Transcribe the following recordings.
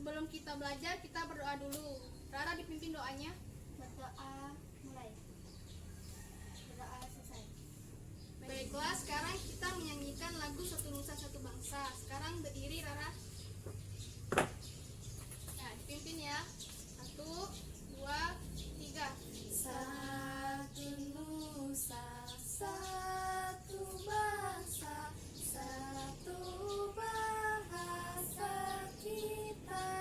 sebelum kita belajar, kita berdoa dulu. Rara dipimpin doanya. Berdoa mulai. Berdoa selesai. Baiklah, sekarang kita menyanyikan lagu Satu Nusa Satu Bangsa. Sekarang berdiri Rara. Nah, dipimpin ya. 1, 2, 3. Satu nusa, satu bangsa, satu bahasa kita.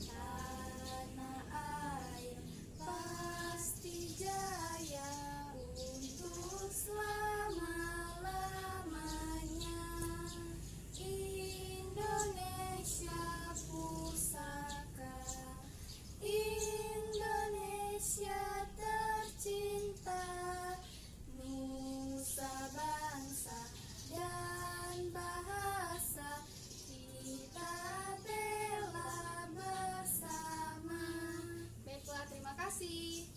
Tanah air pasti jaya untuk selama-lamanya. Indonesia pusaka, Indonesia tercinta, nusa bangsa dan bahasa kita bela bersama. Baiklah, terima kasih.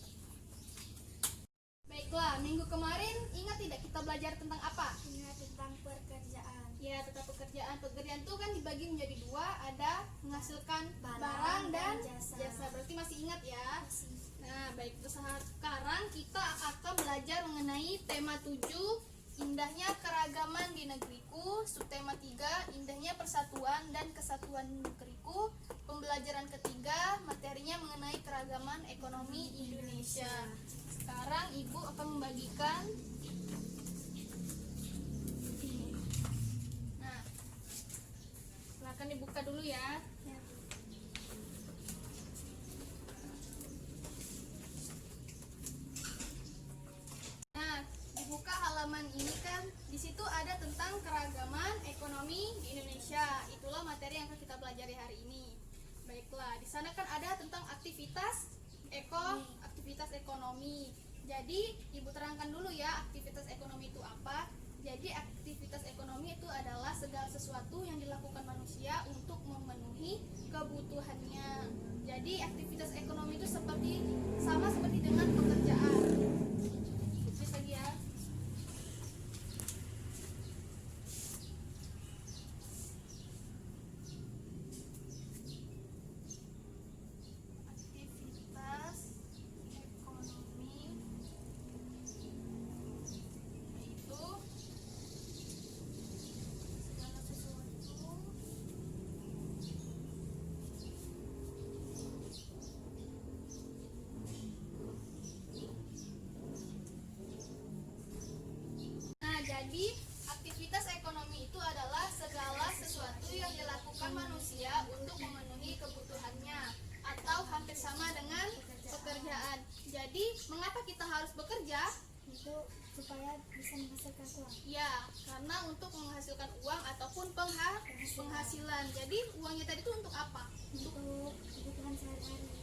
Baiklah, minggu kemarin ingat tidak kita belajar tentang apa? Ingat tentang pekerjaan. Ya, tentang pekerjaan. Pekerjaan itu kan dibagi menjadi 2, ada menghasilkan Barang barang dan dan jasa. Berarti masih ingat ya? Nah, baik, sekarang kita akan belajar mengenai tema 7, indahnya keragaman di negeriku. Subtema 3, indahnya persatuan dan kesatuan negeriku. Pembelajaran ketiga, materinya mengenai keragaman ekonomi Indonesia. Sekarang Ibu akan membagikan. Nah, silakan dibuka dulu ya. Ya. Nah, dibuka halaman ini kan, di situ ada tentang keragaman ekonomi di Indonesia. Itulah materi yang akan kita pelajari hari ini. Baiklah, di sana kan ada tentang aktivitas ekonomi. Jadi, Ibu terangkan dulu ya, aktivitas ekonomi itu apa. Jadi, aktivitas ekonomi itu adalah segala sesuatu yang dilakukan manusia untuk memenuhi kebutuhannya. Jadi, aktivitas ekonomi itu sama seperti dengan pekerjaan. Terus lagi ya. Aktivitas ekonomi itu segala sesuatu Nah, jadi aktivitas ekonomi itu adalah segala sesuatu yang dilakukan manusia untuk memenuhi kebutuhannya, atau hampir sama dengan pekerjaan. Jadi, mengapa kita harus bekerja? Itu supaya bisa menghasilkan uang. Ya, karena untuk menghasilkan uang ataupun penghasilan. Jadi, uangnya tadi itu untuk apa? Untuk kebutuhan sehari-hari.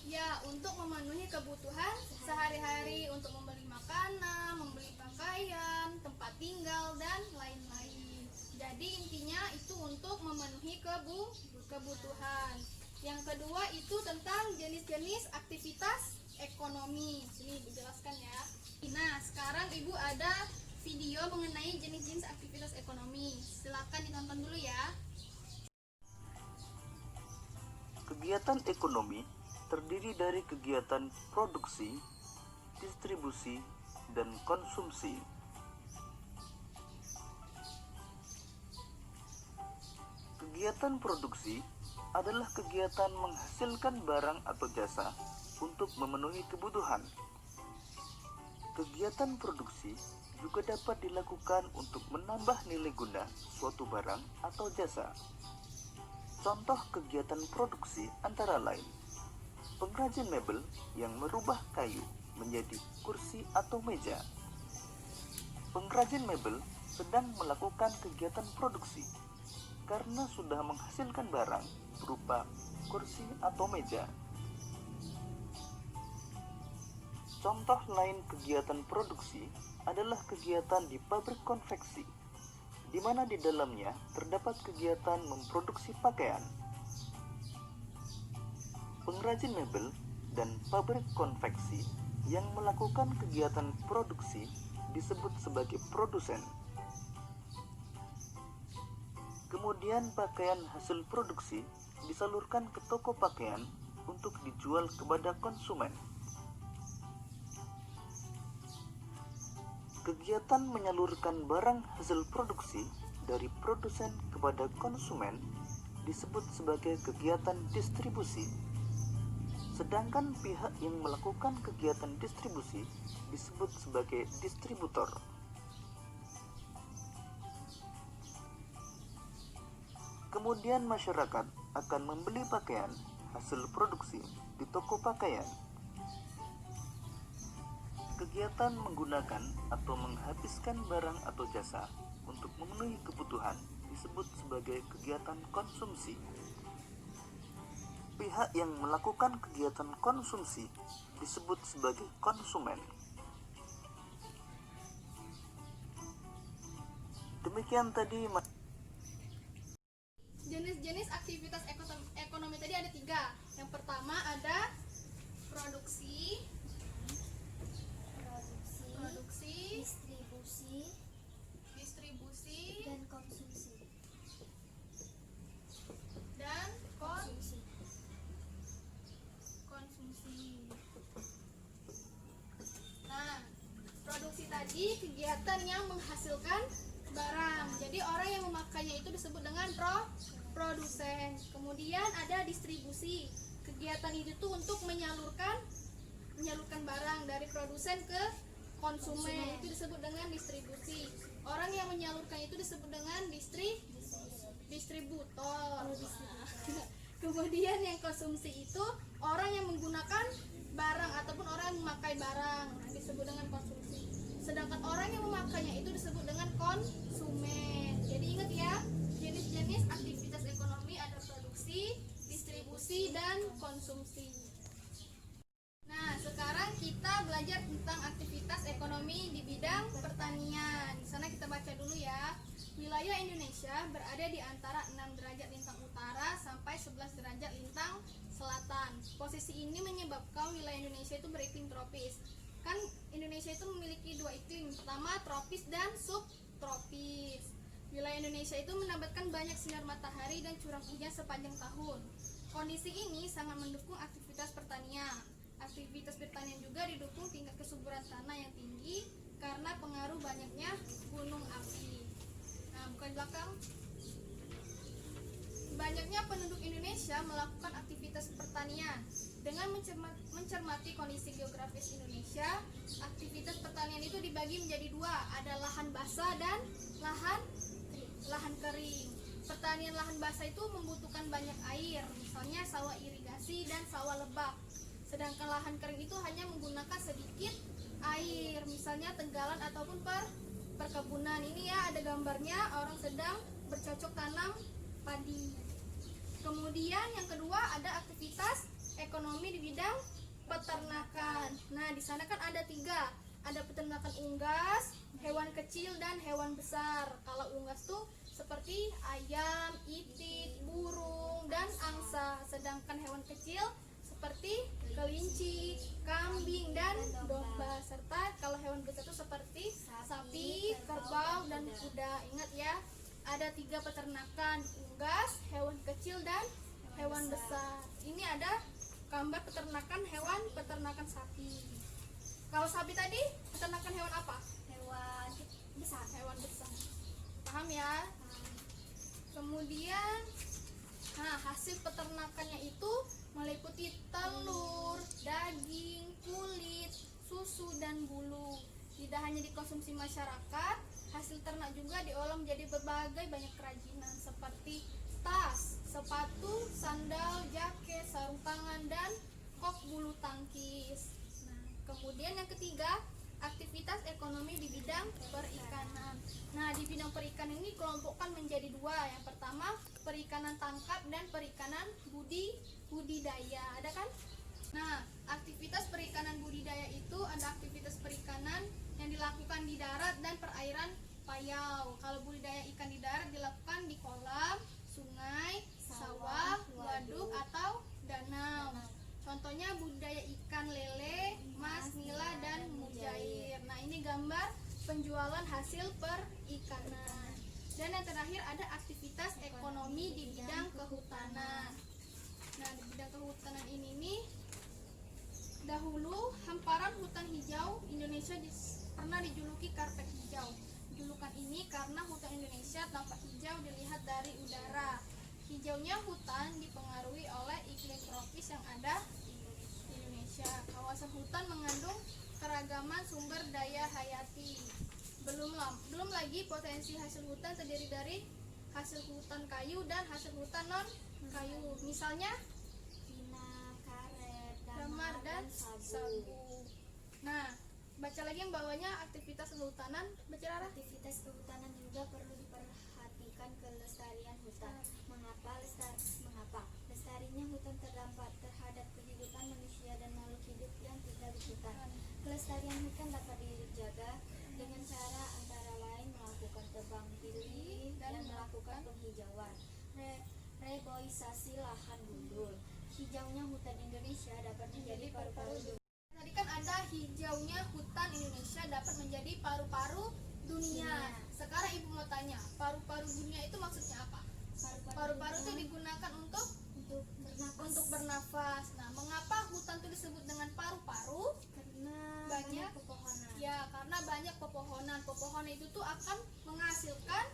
Ya, untuk memenuhi kebutuhan sehari-hari, untuk membeli makanan, membeli pakaian, tempat tinggal, dan lain-lain. Jadi intinya itu untuk memenuhi kebutuhan. Yang kedua itu tentang jenis-jenis aktivitas ekonomi. Sini Ibu jelaskan ya. Nah, sekarang Ibu ada video mengenai jenis-jenis aktivitas ekonomi. Silakan ditonton dulu ya. Kegiatan ekonomi terdiri dari kegiatan produksi, distribusi, dan konsumsi. Kegiatan produksi adalah kegiatan menghasilkan barang atau jasa untuk memenuhi kebutuhan. Kegiatan produksi juga dapat dilakukan untuk menambah nilai guna suatu barang atau jasa. Contoh kegiatan produksi antara lain pengrajin mebel yang merubah kayu menjadi kursi atau meja. Pengrajin mebel sedang melakukan kegiatan produksi karena sudah menghasilkan barang berupa kursi atau meja. Contoh lain kegiatan produksi adalah kegiatan di pabrik konveksi, di mana di dalamnya terdapat kegiatan memproduksi pakaian. Pengrajin mebel dan pabrik konveksi yang melakukan kegiatan produksi disebut sebagai produsen. Kemudian pakaian hasil produksi disalurkan ke toko pakaian untuk dijual kepada konsumen. Kegiatan menyalurkan barang hasil produksi dari produsen kepada konsumen disebut sebagai kegiatan distribusi. Sedangkan pihak yang melakukan kegiatan distribusi disebut sebagai distributor. Kemudian masyarakat akan membeli pakaian hasil produksi di toko pakaian. Kegiatan menggunakan atau menghabiskan barang atau jasa untuk memenuhi kebutuhan disebut sebagai kegiatan konsumsi. Pihak yang melakukan kegiatan konsumsi disebut sebagai konsumen. Demikian tadi Jenis-jenis aktivitas ekonomi tadi ada 3. Yang pertama ada produksi, distribusi, dan konsumsi. dan Konsumsi. konsumsi. Nah, produksi tadi kegiatan yang menghasilkan barang. Jadi orang yang memakainya itu disebut dengan produsen. Kemudian ada distribusi. Kegiatan itu tuh untuk menyalurkan barang dari produsen ke konsumen. Itu disebut dengan distribusi. Orang yang menyalurkan itu disebut dengan distributor. Kemudian yang konsumsi itu orang yang menggunakan barang ataupun orang yang memakai barang, disebut dengan konsumsi. Sedangkan orang yang memakainya itu disebut dengan konsumen. Jadi ingat ya, jenis-jenis aktivitas ekonomi ada produksi, distribusi, dan konsumsi. Nah, sekarang kita belajar tentang aktivitas ekonomi di bidang pertanian. Di sana kita baca dulu ya. Wilayah Indonesia berada di antara 6 derajat lintang utara sampai 11 derajat lintang selatan. Posisi ini menyebabkan wilayah Indonesia itu beriklim tropis. Kan Indonesia itu memiliki 2 iklim, pertama tropis dan subtropis. Wilayah Indonesia itu mendapatkan banyak sinar matahari dan curah hujan sepanjang tahun. Kondisi ini sangat mendukung aktivitas pertanian. Aktivitas pertanian juga didukung tingkat kesuburan tanah yang tinggi karena pengaruh banyaknya gunung api. Nah, buka di belakang. Banyaknya penduduk Indonesia melakukan aktivitas pertanian. Dengan mencermati kondisi geografis Indonesia, aktivitas pertanian itu dibagi menjadi 2, ada lahan basah dan lahan kering. Pertanian lahan basah itu membutuhkan banyak air, misalnya sawah irigasi dan sawah lebak. Sedangkan lahan kering itu hanya menggunakan sedikit air, misalnya tenggalan ataupun perkebunan. Ini ya ada gambarnya, orang sedang bercocok tanam padi. Kemudian yang kedua ada aktivitas ekonomi di bidang peternakan. Nah, di sana kan ada 3. Ada peternakan unggas, hewan kecil, dan hewan besar. Kalau unggas tuh seperti ayam, itik, burung, dan angsa. Sedangkan hewan kecil seperti kelinci, kambing, dan domba. Serta kalau hewan besar itu seperti sapi, kerbau, dan kuda. Ingat ya, ada 3 peternakan, unggas, hewan kecil, dan hewan besar. Ini ada gambar peternakan sapi. Kalau sapi tadi peternakan hewan apa? Hewan besar. Paham ya? Kemudian hasil peternakannya itu meliputi telur, daging, kulit, susu, dan bulu. Tidak hanya dikonsumsi masyarakat, hasil ternak juga diolah menjadi berbagai banyak kerajinan seperti tas, sepatu, sandal, jaket, sarung tangan, dan kop bulu tangkis. Nah, kemudian yang ketiga, aktivitas ekonomi di bidang perikanan. Nah, di bidang perikanan ini kelompokkan menjadi 2. Yang pertama, perikanan tangkap dan perikanan budidaya. Ada kan? Nah, aktivitas perikanan budidaya itu ada aktivitas perikanan yang dilakukan di darat dan perairan payau. Kalau budidaya ikan di darat dilakukan di kolam, sungai, sawah, waduk, atau danau. Contohnya budidaya ikan lele, mas, nila, dan mujair. Nah, ini gambar penjualan hasil perikanan. Dan yang terakhir ada aktivitas ekonomi di bidang kehutanan. kehutanan ini nih, dahulu hamparan hutan hijau Indonesia pernah dijuluki karpet hijau. Julukan ini karena hutan Indonesia tampak hijau dilihat dari udara. Hijaunya hutan dipengaruhi oleh iklim tropis yang ada di Indonesia. Kawasan hutan mengandung keragaman sumber daya hayati. Belum lagi potensi hasil hutan terdiri dari hasil hutan kayu dan hasil hutan non kayu. Misalnya Pina, karet, damar dan sagu. Nah, baca lagi yang bawahnya aktivitas kehutanan. Baca Rara. Aktivitas kehutanan juga perlu diperhatikan kelestarian hutan. Mengapa lestarinya hutan terdampak terhadap kehidupan manusia dan makhluk hidup yang tinggal di hutan. Kelestarian hutan dapat dijaga dengan cara antara lain melakukan tebang pilih dan melakukan penghijauan, reboisasi lahan gundul. Hijaunya hutan Indonesia dapat menjadi paru-paru dunia. Tadi kan ada hijaunya hutan Indonesia dapat menjadi paru-paru dunia. Sekarang ibu mau tanya, paru-paru dunia itu maksudnya apa? Paru-paru itu digunakan untuk bernafas. Nah, mengapa hutan itu disebut dengan paru-paru? Karena Banyak pepohonan, Ya, karena banyak pepohonan. Pepohonan itu tuh akan menghasilkan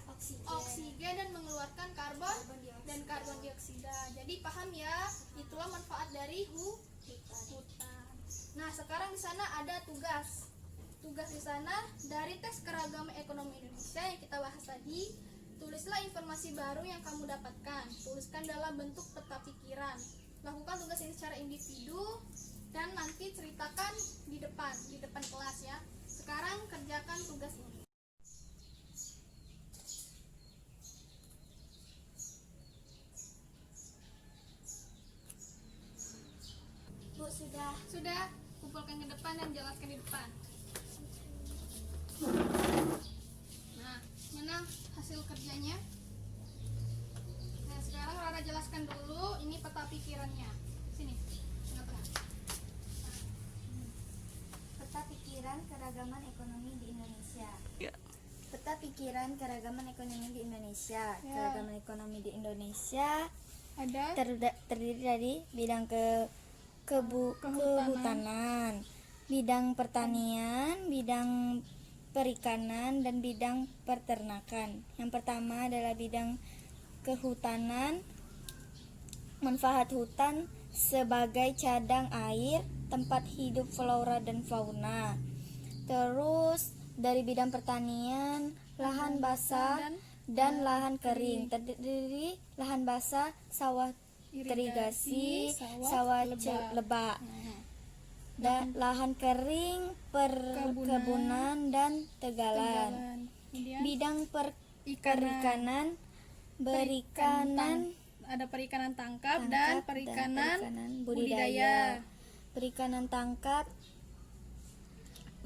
oksigen dan mengeluarkan karbon dan karbon dioksida. Jadi paham ya, itulah manfaat dari hutan. Nah, sekarang di sana ada tugas. Tugas di sana dari tes keragaman ekonomi Indonesia yang kita bahas tadi. Tulislah informasi baru yang kamu dapatkan. Tuliskan dalam bentuk peta pikiran. Lakukan tugas ini secara individu dan nanti ceritakan di depan kelas ya. Sekarang kerjakan tugas ini. Bu, Sudah, kumpulkan ke depan dan jelaskan di depan. Nah, mana hasil kerjanya? Nah, sekarang Rara jelaskan dulu ini peta pikirannya. Sini, tengah-tengah. peta pikiran keragaman ekonomi di Indonesia. Ya. Peta pikiran keragaman ekonomi di Indonesia. Ya. Keragaman ekonomi di Indonesia Ada terdiri dari bidang Kehutanan. kehutanan, bidang pertanian, bidang perikanan, dan bidang peternakan. Yang pertama adalah bidang kehutanan. Manfaat hutan sebagai cadang air, tempat hidup flora dan fauna. Terus dari bidang pertanian, lahan basah dan lahan kering. Terdiri lahan basah, sawah irigasi, sawah lebak. Dan lahan kering, perkebunan dan tegalan. Kemudian Bidang perikanan, ada perikanan tangkap dan perikanan budidaya. Perikanan tangkap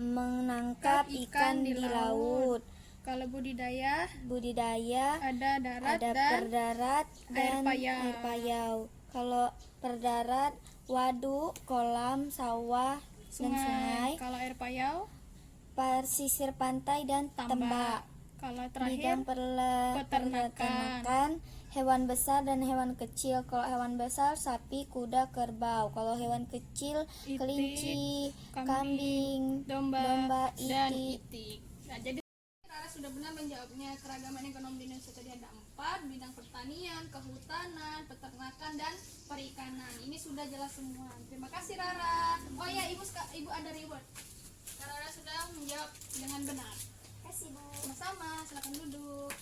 menangkap ikan di laut. Kalau budidaya Budidaya ada darat ada dan perdarat dan air payau. Kalau perdarat, waduk, kolam, sawah, dan sungai. Kalau air payau Pesisir pantai dan tambak. Kalau Bidang terakhir peternakan, hewan besar dan hewan kecil. Kalau hewan besar, sapi, kuda, kerbau. Kalau hewan kecil, Itik, kelinci, kambing, domba, dan itik. itik. Nah, jadi Rara sudah benar menjawabnya. Keragaman ekonomi di Indonesia tadi ada 4, bidang pertanian, kehutanan, peternakan, dan perikanan. Ini sudah jelas semua. Terima kasih Rara. Oh ya, ibu ada reward. Rara sudah menjawab dengan benar. Kasih, Bu. Sama-sama, silakan duduk.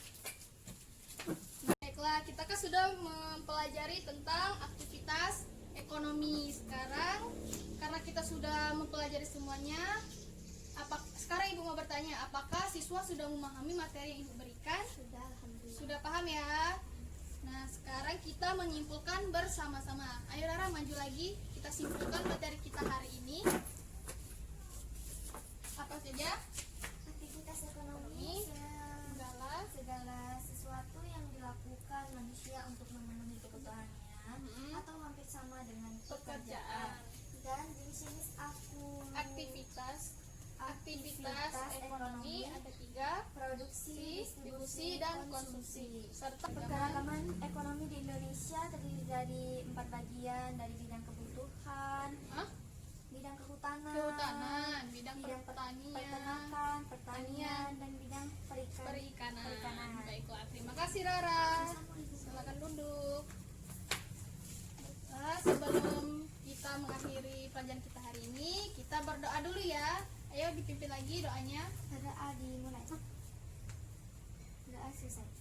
Baiklah, kita kan sudah mempelajari tentang aktivitas ekonomi. Sekarang, karena kita sudah mempelajari semuanya, sekarang ibu mau bertanya, apakah siswa sudah memahami materi yang ibu berikan? Sudah, alhamdulillah. Sudah paham ya? Nah, sekarang kita menyimpulkan bersama-sama. Ayo Rara, maju lagi. Kita simpulkan materi kita hari ini. Apa saja? Aktivitas ekonomi segala sesuatu yang dilakukan manusia untuk memenuhi kebutuhannya atau hampir sama dengan pekerjaan. Dan jenis-jenis Aktivitas ekonomi ada 3. ketiga produksi, distribusi dan konsumsi serta Keberagaman ekonomi di Indonesia terdiri dari 4 bagian, dari bidang kebutuhan, Hah? bidang kehutanan, Kehutanan, bidang bidang pertanian, peternakan, pertanian, dan bidang perikanan. Baiklah, terima kasih Rara. Silakan duduk. Nah, sebelum kita mengakhiri pelajaran kita hari ini, kita berdoa dulu ya. Ayo dipimpin lagi doanya. Doa dimulai. Doa selesai.